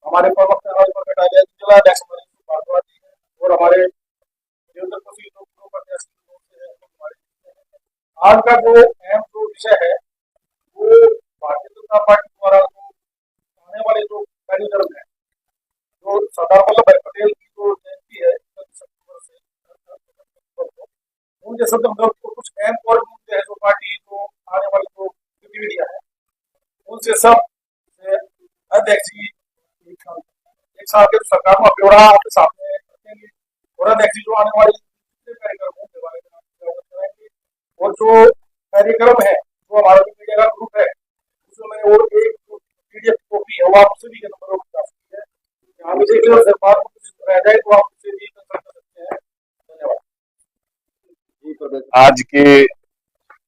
हमारे प्रवक्ता राजभर कटारिया जी, जिला अध्यक्ष हमारे भारद्वाज जी हैं, और हमारे देवेंद्र कुशी लोग प्रत्याशी लोग से हैं, हमारे आज का जो अहम जो विषय है वो भारतीय जनता पार्टी द्वारा जो आने वाले जो कार्यक्रम है, जो सरदार वल्लभ भाई पटेल की जो जयंती है 31 अक्टूबर से, उनके शब्द हम लोग कुछ अहम और मुद्दे हैं जो पार्टी जो आने वाली जो गतिविधियां है उनसे सब अध्यक्ष जी एक साल के सरकार में ब्यौरा आपके सामने रखेंगे, और अध्यक्ष जी जो आने वाले कार्यक्रमों के बारे में अवगत कराएंगे। और जो कार्यक्रम है जो हमारा मीडिया का ग्रुप है उसमें और एक पीडीएफ कॉपी है वो आप सभी के नंबरों पर जा सकती है, यहाँ भी देखिए अगर बात रह जाए तो आप उसे भी कंसल्ट कर सकते हैं। धन्यवाद। आज की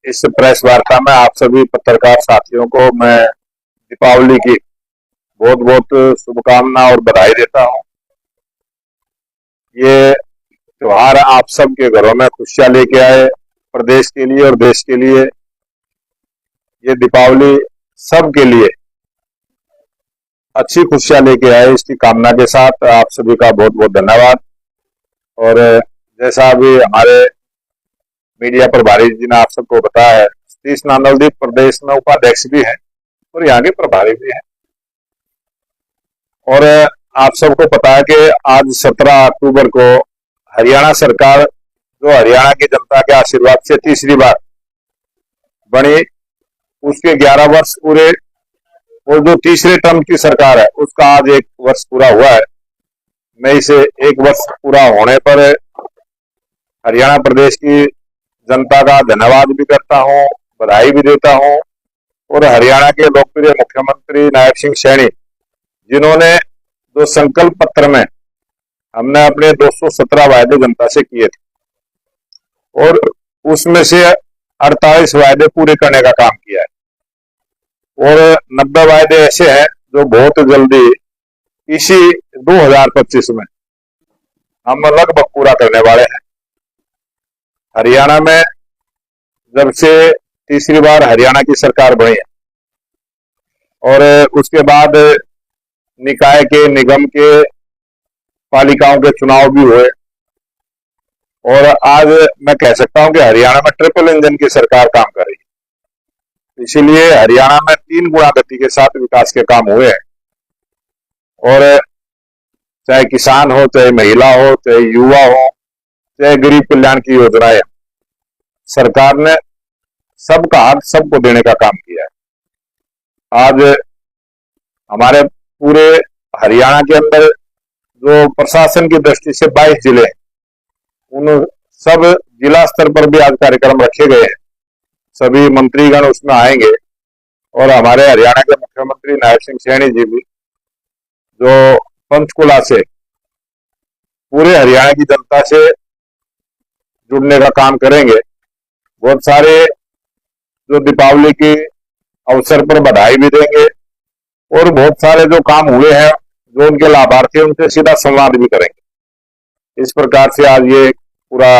इस प्रेस वार्ता में आप सभी पत्रकार साथियों को मैं दीपावली की बहुत बहुत शुभकामना और बधाई देता हूं। ये त्योहार आप सबके घरों में खुशियां लेके आए, प्रदेश के लिए और देश के लिए। ये दीपावली सबके लिए अच्छी खुशियां लेके आए, इसकी कामना के साथ आप सभी का बहुत बहुत धन्यवाद। और जैसा अभी हमारे मीडिया प्रभारी जी ने आप सबको बताया है, सतीश नांदलदीप प्रदेश में उपाध्यक्ष भी हैं और यहाँ के प्रभारी भी हैं। और आप सबको पता है कि आज 17 अक्टूबर को हरियाणा सरकार जो हरियाणा की जनता के आशीर्वाद से तीसरी बार बनी, उसके 11 वर्ष पूरे, और जो तीसरे टर्म की सरकार है उसका आज 1 वर्ष पूरा हुआ है। मैं इसे 1 वर्ष पूरा होने पर हरियाणा प्रदेश की जनता का धन्यवाद भी करता हूं, बधाई भी देता हूं। और हरियाणा के लोकप्रिय मुख्यमंत्री नायब सिंह सैनी, जिन्होंने जो संकल्प पत्र में हमने अपने 217 वायदे जनता से किए थे और उसमें से 48 वायदे पूरे करने का काम किया है, और 90 वायदे ऐसे हैं जो बहुत जल्दी इसी 2025 में हम लगभग पूरा करने वाले हैं। हरियाणा में जब से तीसरी बार हरियाणा की सरकार बनी है और उसके बाद निकाय के, निगम के, पालिकाओं के चुनाव भी हुए, और आज मैं कह सकता हूं कि हरियाणा में ट्रिपल इंजन की सरकार काम कर रही है। इसीलिए हरियाणा में 3 गुना गति के साथ विकास के काम हुए हैं। और चाहे किसान हो, चाहे महिला हो, चाहे युवा हो, चाहे गरीब कल्याण की योजनाएं, सरकार ने सबका हक सबको देने का काम किया है। आज हमारे पूरे हरियाणा के अंदर जो प्रशासन की दृष्टि से 22 जिले, उन सब जिला स्तर पर भी आज कार्यक्रम रखे गए हैं। सभी मंत्रीगण उसमें आएंगे, और हमारे हरियाणा के मुख्यमंत्री नायब सिंह सैनी जी भी जो पंचकुला से पूरे हरियाणा की जनता से जुड़ने का काम करेंगे। बहुत सारे जो दीपावली के अवसर पर बधाई भी देंगे, और बहुत सारे जो काम हुए हैं जो उनके लाभार्थी उनसे सीधा संवाद भी करेंगे। इस प्रकार से आज ये पूरा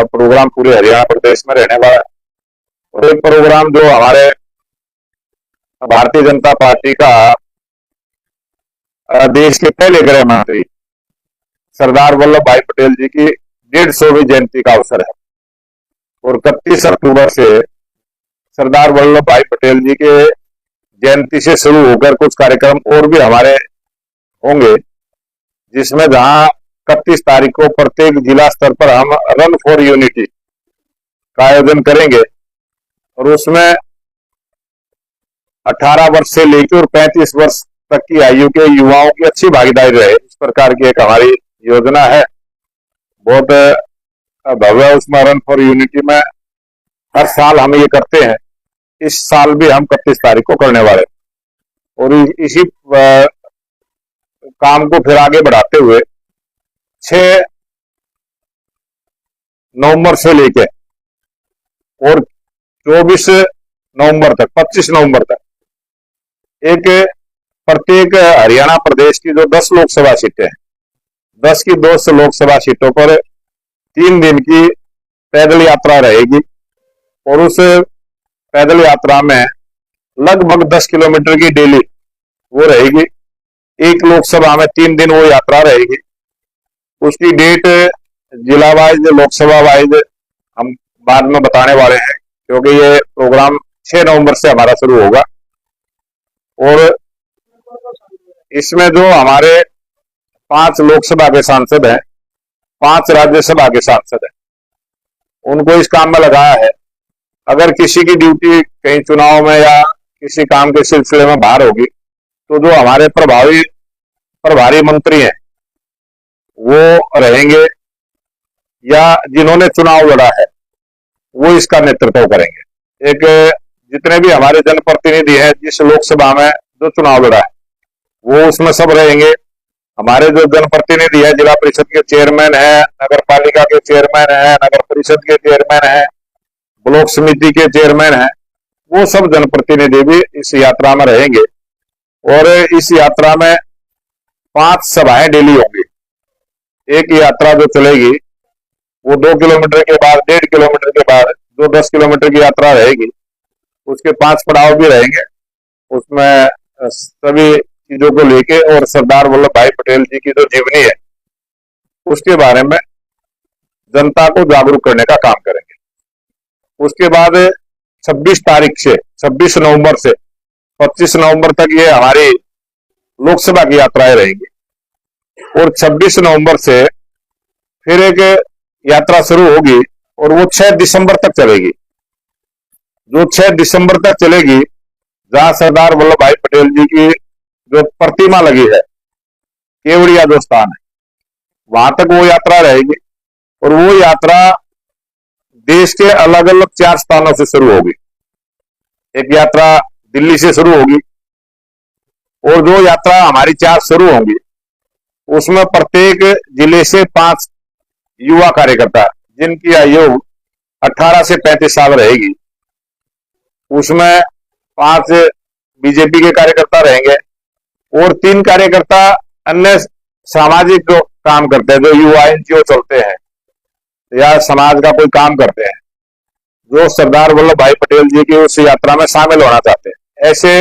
प्रोग्राम पूरे हरियाणा प्रदेश में रहने वाला है। और एक प्रोग्राम जो हमारे भारतीय जनता पार्टी का देश के पहले गृह मंत्री सरदार वल्लभ भाई पटेल जी की 150वीं जयंती का अवसर है, और 31 अक्टूबर से सरदार वल्लभ भाई पटेल जी के जयंती से शुरू होकर कुछ कार्यक्रम और भी हमारे होंगे, जिसमें जहां 31 तारीख को प्रत्येक जिला स्तर पर हम रन फॉर यूनिटी का आयोजन करेंगे, और उसमें 18 वर्ष से लेकर 35 वर्ष तक की आयु के युवाओं की अच्छी भागीदारी रहे, इस प्रकार की एक हमारी योजना है। बहुत भव्य उसमें रन फॉर यूनिटी में हर साल हम ये करते हैं। इस साल भी हम 31 तारीख को करने वाले, और इसी काम को फिर आगे बढ़ाते हुए 6 नवंबर से लेके और 24 नवंबर तक, 25 नवंबर तक एक प्रत्येक हरियाणा प्रदेश की जो 10 लोकसभा सीटें हैं, 10 की 2 लोकसभा सीटों पर 3 दिन की पैदल यात्रा रहेगी, और उस पैदल यात्रा में लगभग 10 किलोमीटर की डेली वो रहेगी। एक लोकसभा में 3 दिन वो यात्रा रहेगी। उसकी डेट जिला वाइज, लोकसभा वाइज हम बाद में बताने वाले हैं, क्योंकि ये प्रोग्राम 6 नवंबर से हमारा शुरू होगा। और इसमें जो हमारे 5 लोकसभा के सांसद हैं, 5 राज्यसभा के सांसद हैं, उनको इस काम में लगाया है। अगर किसी की ड्यूटी कहीं चुनाव में या किसी काम के सिलसिले में बाहर होगी, तो जो हमारे प्रभारी मंत्री हैं वो रहेंगे, या जिन्होंने चुनाव लड़ा है वो इसका नेतृत्व करेंगे। एक जितने भी हमारे जनप्रतिनिधि हैं जिस लोकसभा में जो चुनाव लड़ा है वो उसमें सब रहेंगे। हमारे जो जनप्रतिनिधि है, जिला परिषद के चेयरमैन है, नगर पालिका के चेयरमैन है, नगर परिषद के चेयरमैन है, ब्लॉक समिति के चेयरमैन है, वो सब जनप्रतिनिधि भी इस यात्रा में रहेंगे। और इस यात्रा में 5 सभाएं डेली होंगी। एक यात्रा जो चलेगी वो 2 किलोमीटर के बाद, 1.5 किलोमीटर के बाद जो 10 किलोमीटर की यात्रा रहेगी, उसके 5 पड़ाव भी रहेंगे। उसमें सभी चीजों को लेके और सरदार वल्लभ भाई पटेल जी की जो जीवनी है उसके बारे में जनता को जागरूक करने का काम करेंगे। उसके बाद 26 नवंबर से 25 नवंबर तक ये हमारी लोकसभा की यात्राएं रहेंगी। और 26 नवंबर से फिर एक यात्रा शुरू होगी और वो 6 दिसंबर तक चलेगी। जो 6 दिसंबर तक चलेगी, जहां सरदार वल्लभ भाई पटेल जी की जो प्रतिमा लगी है, केवड़िया जो स्थान है, वहां तक वो यात्रा रहेगी। और वो यात्रा देश के अलग अलग 4 स्थानों से शुरू होगी। एक यात्रा दिल्ली से शुरू होगी, और जो यात्रा हमारी 4 शुरू होंगी उसमें प्रत्येक जिले से 5 युवा कार्यकर्ता जिनकी आयु 18 से 35 साल रहेगी, उसमें 5 बीजेपी के कार्यकर्ता रहेंगे और 3 कार्यकर्ता अन्य सामाजिक काम करते हैं, जो युवा एनजीओ चलते हैं या समाज का कोई काम करते हैं, जो सरदार वल्लभ भाई पटेल जी की उस यात्रा में शामिल होना चाहते हैं। ऐसे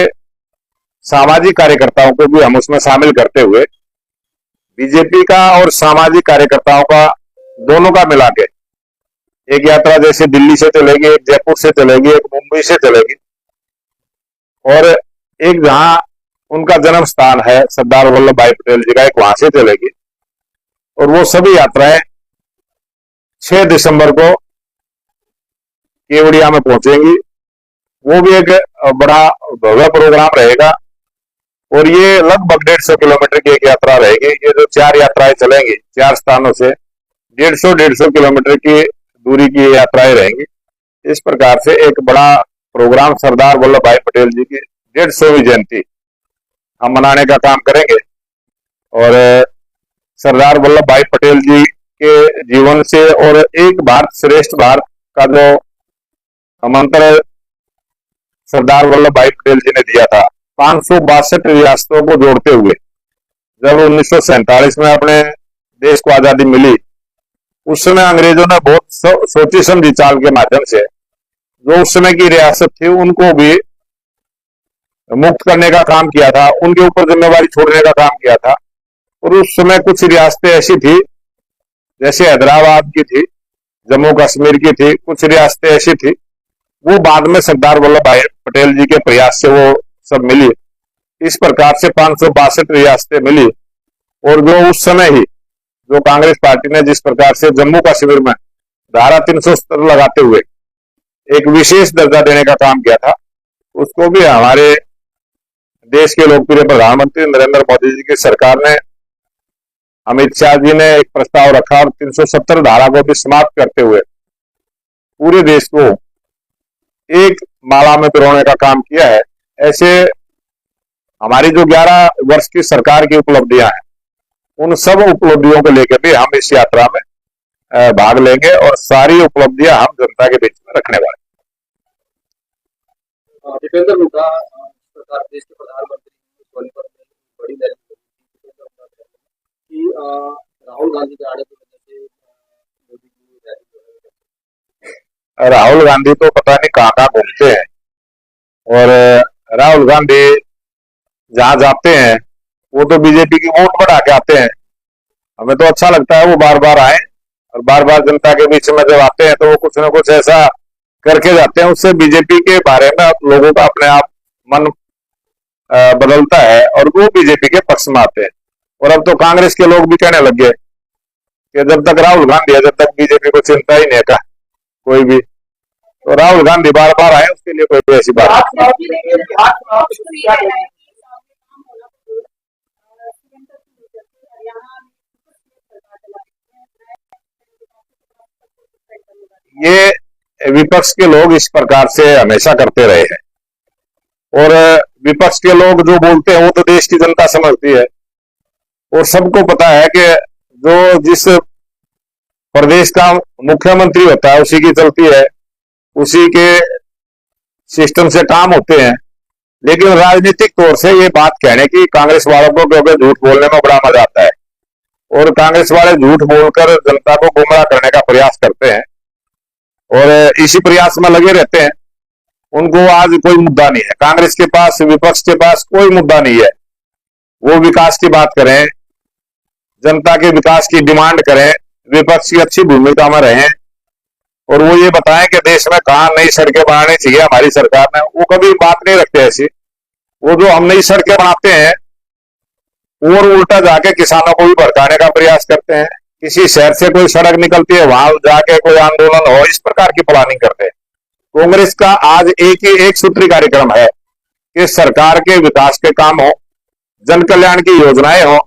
सामाजिक कार्यकर्ताओं को भी हम उसमें शामिल करते हुए बीजेपी का और सामाजिक कार्यकर्ताओं का दोनों का मिला के एक यात्रा जैसे दिल्ली से चलेगी, एक जयपुर से चलेगी, एक मुंबई से चलेगी, और एक जहां उनका जन्म स्थान है सरदार वल्लभ भाई पटेल जी का, एक वहां से चलेगी। और वो सभी यात्राएं 6 दिसंबर को केवड़िया में पहुंचेंगी। वो भी एक बड़ा भव्य प्रोग्राम रहेगा और ये लगभग 150 किलोमीटर की एक यात्रा रहेगी। ये जो 4 यात्राएं चलेंगी 4 स्थानों से 150 किलोमीटर की दूरी की यात्राएं रहेंगी। इस प्रकार से एक बड़ा प्रोग्राम सरदार वल्लभ भाई पटेल जी की 150वीं जयंती हम मनाने का काम करेंगे। और सरदार वल्लभ भाई पटेल जी के जीवन से और एक भारत श्रेष्ठ भारत का जो मंत्र सरदार वल्लभ भाई पटेल जी ने दिया था, 562 रियासतों को जोड़ते हुए जब 1947 में अपने देश को आजादी मिली, उस समय अंग्रेजों ने बहुत सोची समझी चाल के माध्यम से जो उस समय की रियासत थी उनको भी मुक्त करने का काम किया था, उनके ऊपर जिम्मेवारी छोड़ने का काम किया था। और उस समय कुछ रियासतें ऐसी थी, जैसे हैदराबाद की थी, जम्मू कश्मीर की थी, कुछ रियासतें ऐसी थी, वो बाद में सरदार वल्लभ भाई पटेल जी के प्रयास से वो सब मिली। इस प्रकार से 562 रियासतें मिली। और जो उस समय ही जो कांग्रेस पार्टी ने जिस प्रकार से जम्मू कश्मीर में धारा 370 लगाते हुए एक विशेष दर्जा देने का काम किया था, उसको भी हमारे देश के लोकप्रिय प्रधानमंत्री नरेंद्र मोदी जी की सरकार ने, अमित शाह जी ने एक प्रस्ताव रखा और 370 धारा को भी समाप्त करते हुए पूरे देश को एक माला में पिरोने का काम किया है। ऐसे हमारी जो 11 वर्ष की सरकार की उपलब्धियां हैं, उन सब उपलब्धियों को लेकर भी हम इस यात्रा में भाग लेंगे और सारी उपलब्धियां हम जनता के बीच में रखने वाले हैं। दीपेंद्र हुड्डा सरकार देश के प्रधानमंत्री सोनीपत में बड़ी रैली कि राहुल गांधी के आने की वजह से मोदी की रैली जो है। राहुल गांधी तो पता नहीं कहाँ कहाँ घूमते हैं, और राहुल गांधी जहां जाते हैं वो तो बीजेपी की वोट बढ़ा के आते हैं। हमें तो अच्छा लगता है वो बार बार आए, और बार बार जनता के बीच में जब आते हैं तो वो कुछ ना कुछ ऐसा करके जाते हैं, उससे बीजेपी के बारे में लोगों का अपने आप मन बदलता है और वो बीजेपी के पक्ष में आते हैं। और अब तो कांग्रेस के लोग भी कहने लग गए कि जब तक राहुल गांधी है, जब तक बीजेपी को चिंता ही नहीं है का कोई भी, तो राहुल गांधी बार बार आए, उसके लिए कोई ऐसी बात नहीं। ये विपक्ष के लोग इस प्रकार से हमेशा करते रहे हैं, और विपक्ष के लोग जो बोलते हैं वो तो देश की जनता समझती है, और सबको पता है कि जो जिस प्रदेश का मुख्यमंत्री होता है उसी की चलती है, उसी के सिस्टम से काम होते हैं। लेकिन राजनीतिक तौर से ये बात कहने की कांग्रेस वालों को, क्योंकि झूठ बोलने में बड़ा मजा आता है, और कांग्रेस वाले झूठ बोलकर जनता को गुमराह करने का प्रयास करते हैं और इसी प्रयास में लगे रहते हैं। उनको आज कोई मुद्दा नहीं है, कांग्रेस के पास, विपक्ष के पास कोई मुद्दा नहीं है। वो विकास की बात करें, जनता के विकास की डिमांड करें, विपक्ष की अच्छी भूमिका में रहें, और वो ये बताएं कि देश में कहां नई सड़कें बनानी चाहिए हमारी सरकार ने, वो कभी बात नहीं रखते ऐसी। वो जो हम नई सड़कें बनाते हैं और उल्टा जाके किसानों को भी भड़काने का प्रयास करते हैं। किसी शहर से कोई सड़क निकलती है, वहां जाके कोई आंदोलन हो, इस प्रकार की प्लानिंग करते हैं। कांग्रेस का आज एक सूत्री कार्यक्रम है कि सरकार के विकास के काम हो, जन कल्याण की योजनाएं हो,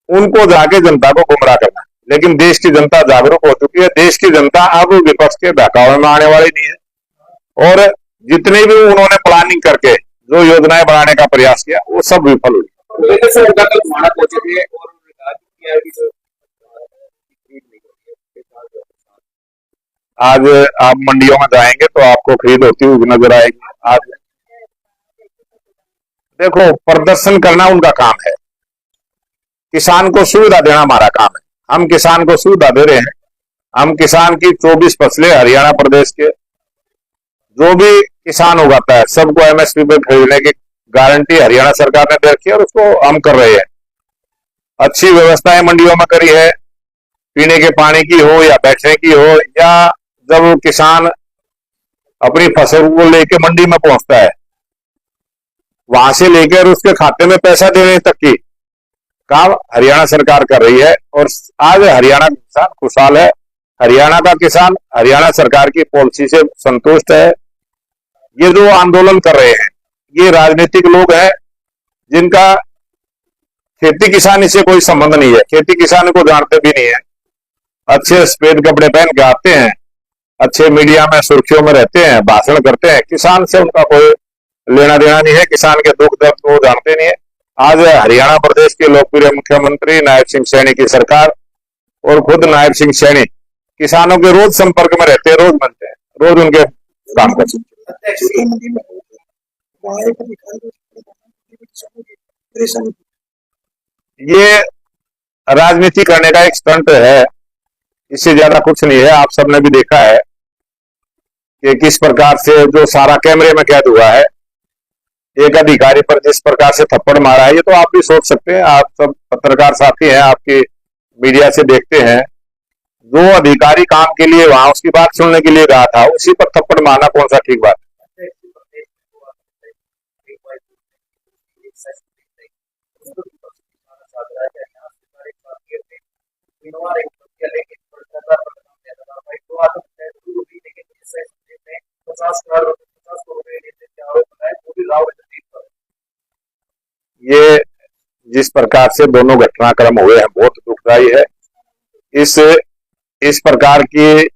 उनको जाके जनता को गुमराह करना। लेकिन देश की जनता जागरूक हो चुकी है, देश की जनता अब विपक्ष के बहकावे में आने वाली नहीं है, और जितने भी उन्होंने प्लानिंग करके जो योजनाएं बनाने का प्रयास किया वो सब विफल हुई। आज आप मंडियों में जाएंगे तो आपको खरीद होती हुई नजर आएगी। आज देखो, प्रदर्शन करना उनका काम है, किसान को सुविधा देना हमारा काम है। हम किसान को सुविधा दे रहे हैं। हम किसान की 24 फसलें हरियाणा प्रदेश के जो भी किसान उगाता है सबको एमएसपी पे खरीदने की गारंटी हरियाणा सरकार ने दे रखी है, और उसको हम कर रहे हैं। अच्छी व्यवस्थाएं मंडियों में करी है, पीने के पानी की हो या बैठने की हो, या जब किसान अपनी फसल को लेकर मंडी में पहुंचता है, वहां से लेकर उसके खाते में पैसा देने तक की काम हरियाणा सरकार कर रही है। और आज हरियाणा का किसान खुशहाल है, हरियाणा का किसान हरियाणा सरकार की पॉलिसी से संतुष्ट है। ये जो आंदोलन कर रहे हैं ये राजनीतिक लोग हैं जिनका खेती किसानी से कोई संबंध नहीं है, खेती किसानी को जानते भी नहीं है। अच्छे सफेद कपड़े पहन के आते हैं, अच्छे मीडिया में सुर्खियों में रहते हैं, भाषण करते हैं, किसान से उनका कोई लेना देना नहीं है, किसान के दुख दर्द को जानते नहीं है। आज हरियाणा प्रदेश के लोकप्रिय मुख्यमंत्री नायब सिंह सैनी की सरकार और खुद नायब सिंह सैनी किसानों के रोज संपर्क में रहते हैं, रोज मिलते हैं, रोज उनके काम करते हैं। ये राजनीति करने का एक स्टंट है, इससे ज्यादा कुछ नहीं है। आप सबने भी देखा है कि किस प्रकार से जो सारा कैमरे में कैद हुआ है, एक अधिकारी पर जिस प्रकार से थप्पड़ मारा है, ये तो आप भी सोच सकते हैं। आप सब पत्रकार साथी हैं, आपकी मीडिया से देखते हैं। जो अधिकारी काम के लिए वहां उसकी बात सुनने के लिए गया था, उसी पर थप्पड़ मारना कौन सा ठीक बात है? ये जिस प्रकार से दोनों घटनाक्रम हुए हैं बहुत दुखदायी है। इस प्रकार की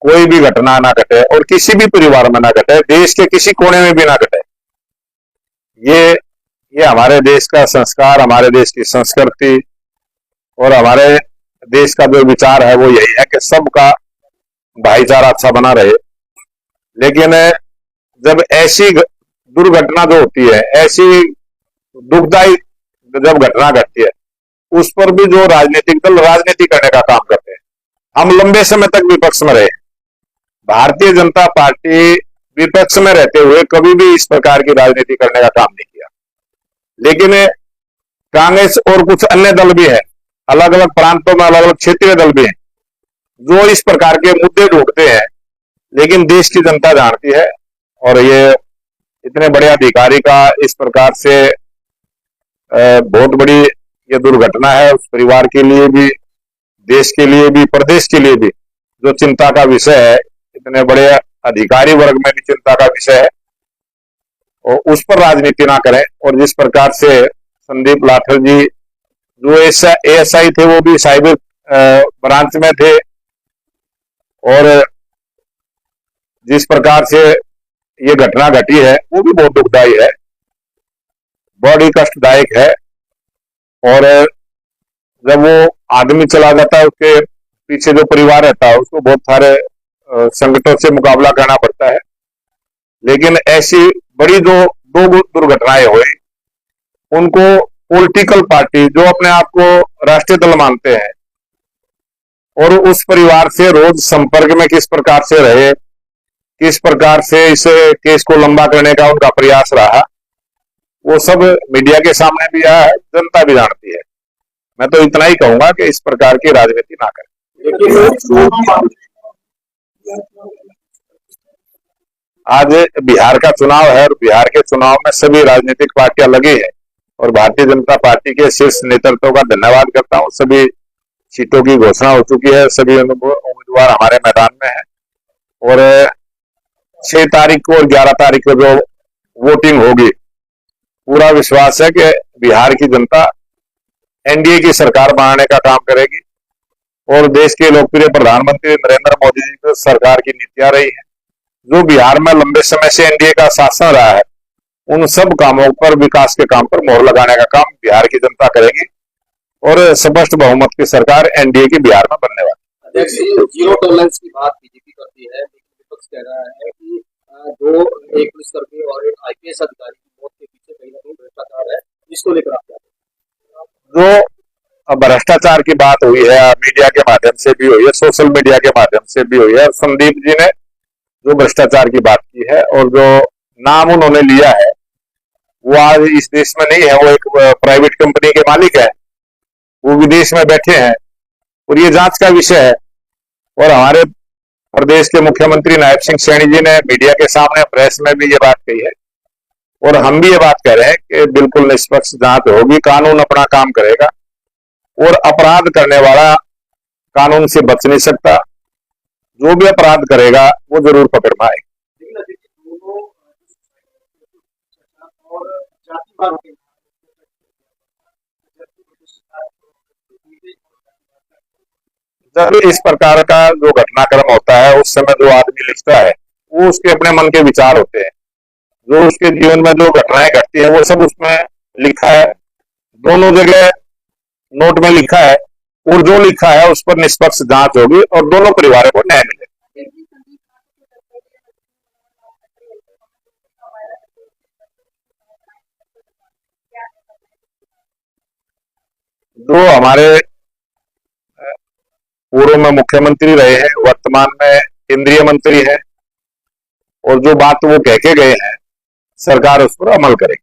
कोई भी घटना ना घटे और किसी भी परिवार में ना घटे, देश के किसी कोने में भी ना घटे। ये हमारे देश का संस्कार, हमारे देश की संस्कृति और हमारे देश का जो विचार है वो यही है कि सबका भाईचारा अच्छा बना रहे। लेकिन जब ऐसी दुर्घटना जो होती है, ऐसी दुखदायी जब घटना घटती है, उस पर भी जो राजनीतिक दल राजनीति करने का काम करते हैं। हम लंबे समय तक विपक्ष में रहे, भारतीय जनता पार्टी विपक्ष में रहते हुए कभी भी इस प्रकार की राजनीति करने का काम नहीं किया। लेकिन कांग्रेस और कुछ अन्य दल भी है, अलग अलग प्रांतों में अलग अलग क्षेत्रीय दल भी हैं, जो इस प्रकार के मुद्दे ढूंढते हैं। लेकिन देश की जनता जानती है, और ये इतने बड़े अधिकारी का इस प्रकार से बहुत बड़ी ये दुर्घटना है, उस परिवार के लिए भी, देश के लिए भी, प्रदेश के लिए भी जो चिंता का विषय है, इतने बड़े अधिकारी वर्ग में भी चिंता का विषय है, और उस पर राजनीति ना करें। और जिस प्रकार से संदीप लाठर जी जो एएसआई थे, वो भी साइबर ब्रांच में थे, और जिस प्रकार से ये घटना घटी है वो भी बहुत दुखदायी है, बड़ी कष्टदायक है। और जब वो आदमी चला जाता है, उसके पीछे जो परिवार रहता है उसको बहुत सारे संकटों से मुकाबला करना पड़ता है। लेकिन ऐसी बड़ी जो दो दुर्घटनाएं हुई, उनको पॉलिटिकल पार्टी जो अपने आप को राष्ट्रीय दल मानते हैं और उस परिवार से रोज संपर्क में किस प्रकार से रहे, किस प्रकार से इस केस को लंबा करने का उनका प्रयास रहा, वो सब मीडिया के सामने भी आया है, जनता भी जानती है। मैं तो इतना ही कहूंगा कि इस प्रकार की राजनीति ना करें। आज बिहार का चुनाव है, और बिहार के चुनाव में सभी राजनीतिक पार्टियां लगी है, और भारतीय जनता पार्टी के शीर्ष नेतृत्व का धन्यवाद करता हूं। सभी सीटों की घोषणा हो चुकी है, सभी उम्मीदवार हमारे मैदान में है, और 6 तारीख को और 11 तारीख को जो वोटिंग होगी, पूरा विश्वास है कि बिहार की जनता एनडीए की सरकार बनाने का काम करेगी, और देश के लोकप्रिय प्रधानमंत्री नरेंद्र मोदी जी की सरकार की नीतियां रही है, जो बिहार में लंबे समय से एनडीए का शासन रहा है, उन सब कामों पर, विकास के काम पर मोहर लगाने का काम बिहार की जनता करेगी, और स्पष्ट बहुमत की सरकार एनडीए की बिहार में बनने वाली। अध्यक्ष, जीरो टॉलरेंस की बात बीजेपी करती है, लेकिन विपक्ष कह रहा है कि जो एक पुलिसकर्मी और एक आईपीएस अधिकारी की मौत के पीछे कहीं ना कहीं भ्रष्टाचार है, इसको लेकर आप क्या कहें? जो भ्रष्टाचार की बात हुई है, मीडिया के माध्यम से भी हुई है, सोशल मीडिया के माध्यम से भी हुई है, संदीप जी ने जो भ्रष्टाचार की बात की है और जो नाम उन्होंने लिया है, वो आज इस देश में नहीं है, वो एक प्राइवेट कंपनी के मालिक है, वो विदेश में बैठे हैं, और ये जांच का विषय है। और हमारे प्रदेश के मुख्यमंत्री नायब सिंह सैनी जी ने मीडिया के सामने प्रेस में भी ये बात कही है, और हम भी ये बात कह रहे हैं कि बिल्कुल निष्पक्ष जांच होगी, कानून अपना काम करेगा, और अपराध करने वाला कानून से बच नहीं सकता, जो भी अपराध करेगा वो जरूर पकड़ में आएगा। जब इस प्रकार का जो घटनाक्रम होता है, उस समय जो आदमी लिखता है, वो उसके अपने मन के विचार होते हैं, जो उसके जीवन में जो घटनाएं घटती है वो सब उसमें लिखा है, दोनों जगह नोट में लिखा है, और जो लिखा है उस पर निष्पक्ष जांच होगी और दोनों परिवारों को न्याय मिलेगा। जो हमारे पूर्व में मुख्यमंत्री रहे हैं, वर्तमान में केंद्रीय मंत्री है, और जो बात वो कह के गए हैं, सरकार उस पर अमल करेगी।